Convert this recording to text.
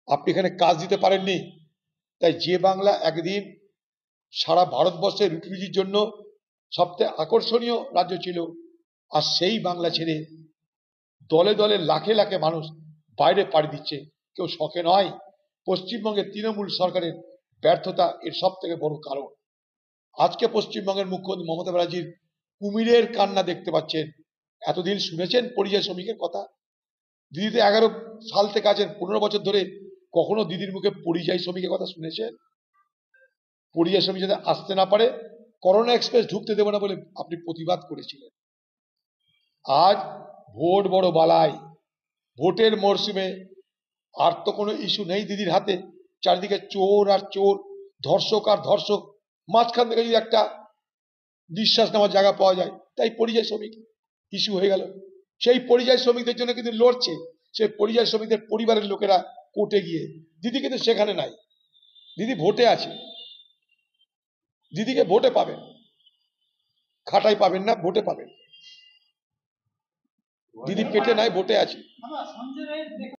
আপনি এখানে কাজ দিতে পারেননি, তাই যে বাংলা একদিন সারা ভারতবর্ষে রুটি রুজির জন্য সবচেয়ে আকর্ষণীয় রাজ্য ছিল, আর সেই বাংলা ছেড়ে দলে দলে লাখে লাখে মানুষ বাইরে পাড়ি দিচ্ছে। কেউ শখে নয়, পশ্চিমবঙ্গের তৃণমূল সরকারের ব্যর্থতা এর সব থেকে বড় কারণ। আজকে পশ্চিমবঙ্গের মুখ্যমন্ত্রী মমতা ব্যানার্জির কুমিরের কান্না দেখতে পাচ্ছেন। এতদিন শুনেছেন পরিযায়ী শ্রমিকের কথা? দিদি তো 11 সাল থেকে আছেন, 15 বছর ধরে কখনো দিদির মুখে পরিযায়ী শ্রমিকের কথা শুনেছেন? পরিযায়ী শ্রমিক যাতে আসতে না পারে, করোনা এক্সপ্রেস ঢুকতে দেবে না বলে আপনি প্রতিবাদ করেছিলেন। আজ ভোট বড় বালাই, ভোটের মরশুমে আর তো কোনো ইস্যু নেই দিদির হাতে। চারিদিকে চোর আর চোর, ধর্ষক আর ধর্ষক, মাঝখান থেকে যদি একটা নিঃশ্বাস নেওয়ার জায়গা পাওয়া যায়, তাই পরিযায়ী শ্রমিক ইস্যু হয়ে গেল। সেই পরিযায়ী শ্রমিকদের জন্য কিন্তু লড়ছে সেই পরিযায়ী শ্রমিকদের পরিবারের লোকেরা কোর্টে গিয়ে। দিদি কিন্তু সেখানে নাই, দিদি ভোটে আছে। দিদিকে ভোটে পাবেন, খাটাই পাবেন না, ভোটে পাবেন। দিদি পেটে নাই, ভোটে আছে।